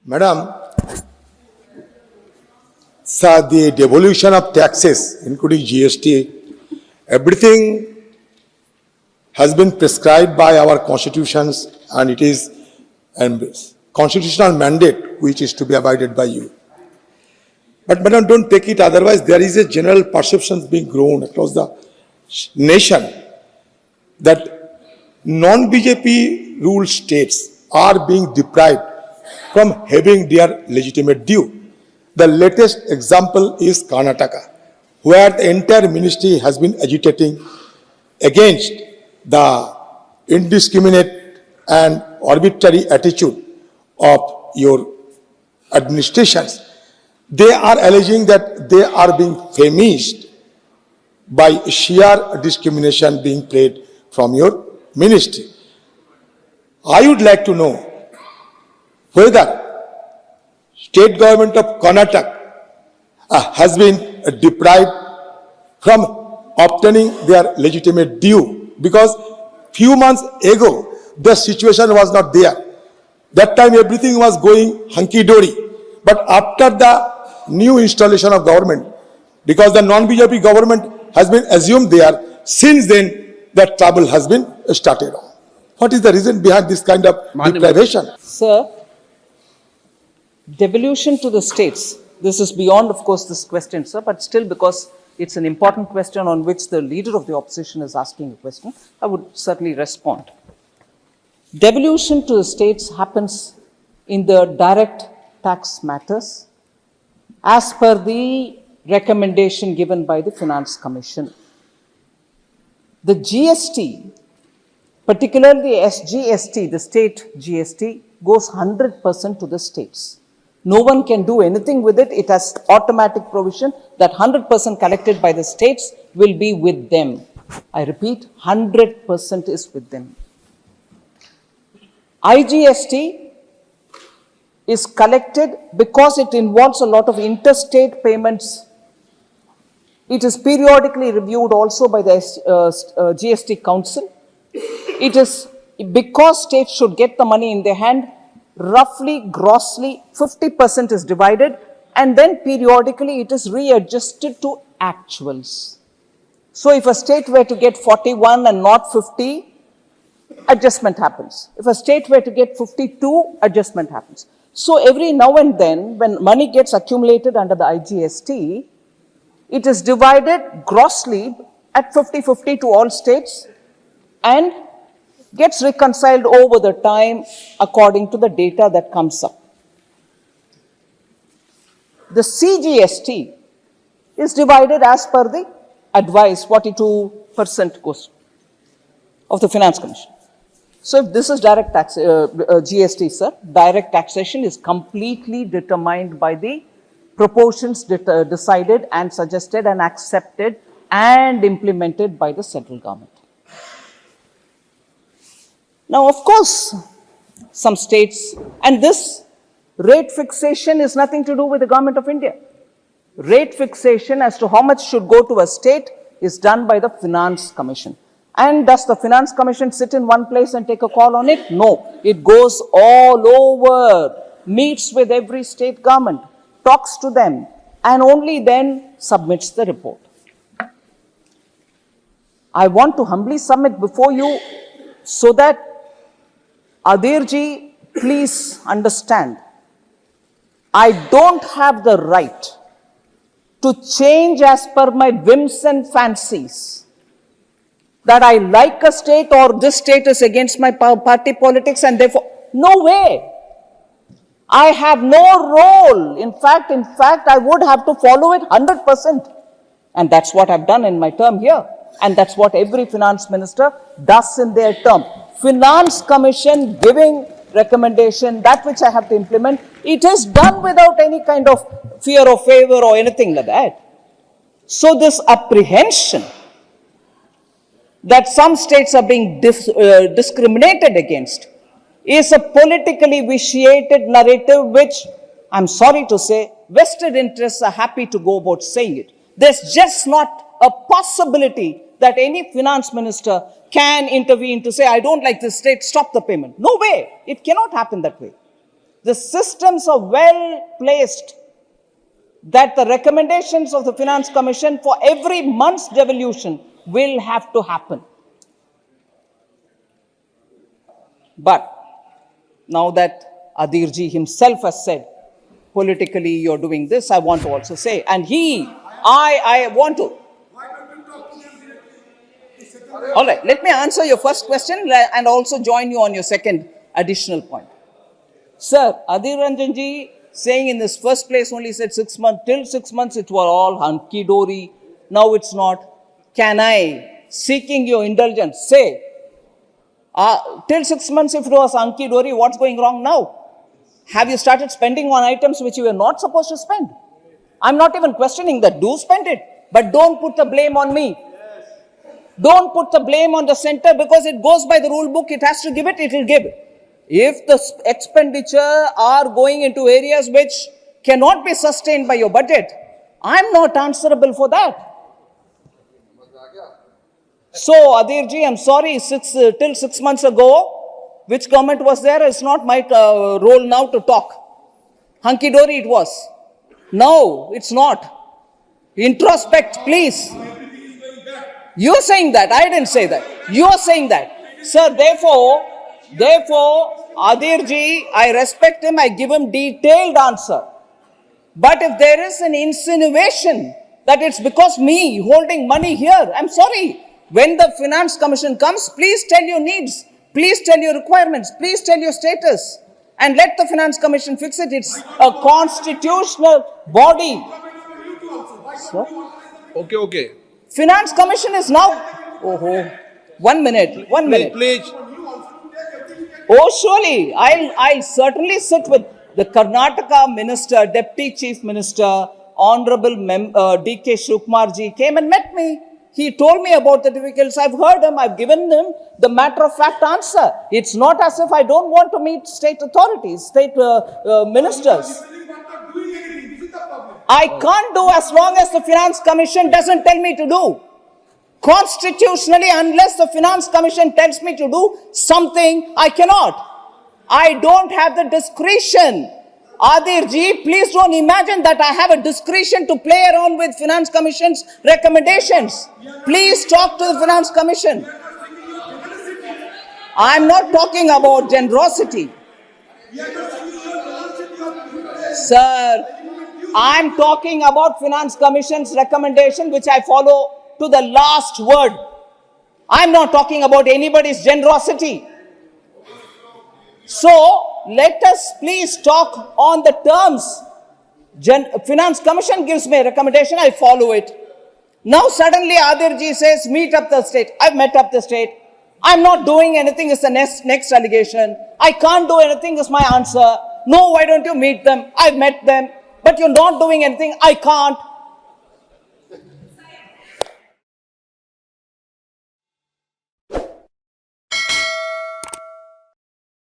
Madam, sir, the devolution of taxes, including GST, everything has been prescribed by our constitutions, and it is a constitutional mandate which is to be abided by you. But madam, don't take it otherwise. There is a general perception being grown across the nation that non-BJP ruled states are being deprived from having their legitimate due. The latest example is Karnataka, where the entire ministry has been agitating against the indiscriminate and arbitrary attitude of your administrations. They are alleging that they are being famished by sheer discrimination being played from your ministry. I would like to know whether state government of Karnataka has been deprived from obtaining their legitimate due, because few months ago the situation was not there. That time everything was going hunky-dory. But after the new installation of government, because the non-BJP government has been assumed there, since then the trouble has been started. What is the reason behind this kind of deprivation? Sir, devolution to the states, this is beyond, of course, this question, sir, but still, because it's an important question on which the leader of the opposition is asking a question, I would certainly respond. Devolution to the states happens in the direct tax matters as per the recommendation given by the Finance Commission. The GST, particularly SGST, the state GST, goes 100% to the states. No one can do anything with it. It has automatic provision that 100% collected by the states will be with them. I repeat, 100% is with them. IGST is collected because it involves a lot of interstate payments. It is periodically reviewed also by the GST Council. It is because states should get the money in their hand, roughly, grossly, 50% is divided, and then periodically it is readjusted to actuals. So if a state were to get 41 and not 50, adjustment happens. If a state were to get 52, adjustment happens. So every now and then, when money gets accumulated under the IGST, it is divided grossly at 50-50 to all states and gets reconciled over the time according to the data that comes up. The CGST is divided as per the advice, 42% goes of the Finance Commission. So if this is direct tax, GST, sir, direct taxation is completely determined by the proportions decided and suggested and accepted and implemented by the central government. Now, of course, some states, and this rate fixation is nothing to do with the government of India. Rate fixation as to how much should go to a state is done by the Finance Commission. And does the Finance Commission sit in one place and take a call on it? No. It goes all over, meets with every state government, talks to them, and only then submits the report. I want to humbly submit before you so that Adhir ji, please understand, I don't have the right to change as per my whims and fancies, that I like a state or this state is against my party politics and therefore, no way. I have no role. In fact, I would have to follow it 100%. And that's what I've done in my term here. And that's what every finance minister does in their term. Finance Commission giving recommendation, that which I have to implement, it is done without any kind of fear or favor or anything like that. So this apprehension that some states are being discriminated against is a politically vitiated narrative which, I'm sorry to say, vested interests are happy to go about saying it. There's just not a possibility that any finance minister can intervene to say, I don't like this state, stop the payment. No way. It cannot happen that way. the systems are well placed that the recommendations of the Finance Commission for every month's devolution will have to happen. But now that Adhir ji himself has said, politically you're doing this, I want to also say, and I want to. All right, let me answer your first question and also join you on your second additional point. Sir, Adhir Ranjan ji saying in this first place only said 6 months, till 6 months it was all hunky-dory, now it's not. Can I, seeking your indulgence, say, till 6 months if it was hunky-dory, what's going wrong now? Have you started spending on items which you were not supposed to spend? I'm not even questioning that, do spend it, but don't put the blame on me. Don't put the blame on the center because it goes by the rule book, it has to give it, it will give. If the expenditure are going into areas which cannot be sustained by your budget, I'm not answerable for that. So, Adhir ji, I'm sorry, till 6 months ago, which government was there, it's not my role now to talk. Hunky-dory it was. No, it's not. Introspect, please. You're saying that, I didn't say that. You're saying that. Sir, therefore, Adhir ji, I respect him, I give him detailed answer. But if there is an insinuation that it's because me holding money here, I'm sorry. When the Finance Commission comes, please tell your needs, please tell your requirements, please tell your status, and let the Finance Commission fix it. It's a constitutional body. Sir? Okay. Finance Commission is now, one minute. Please. Oh, surely, I'll certainly sit with the Karnataka Minister, Deputy Chief Minister, Honorable D.K. Shivkumar ji came and met me. He told me about the difficulties. I've heard him. I've given him the matter-of-fact answer. It's not as if I don't want to meet state authorities, state ministers. I can't do as long as the Finance Commission doesn't tell me to do. Constitutionally, unless the Finance Commission tells me to do something, I cannot. I don't have the discretion. Adhir ji, please don't imagine that I have a discretion to play around with Finance Commission's recommendations. Please talk to the Finance Commission. I'm not talking about generosity. Sir, I'm talking about Finance Commission's recommendation which I follow to the last word. I'm not talking about anybody's generosity. So, let us please talk on the terms. Finance Commission gives me a recommendation, I follow it. Now suddenly Adhir ji says, meet up the state. I've met up the state. I'm not doing anything is the next allegation. I can't do anything is my answer. No, why don't you meet them? I've met them. But you're not doing anything. I can't.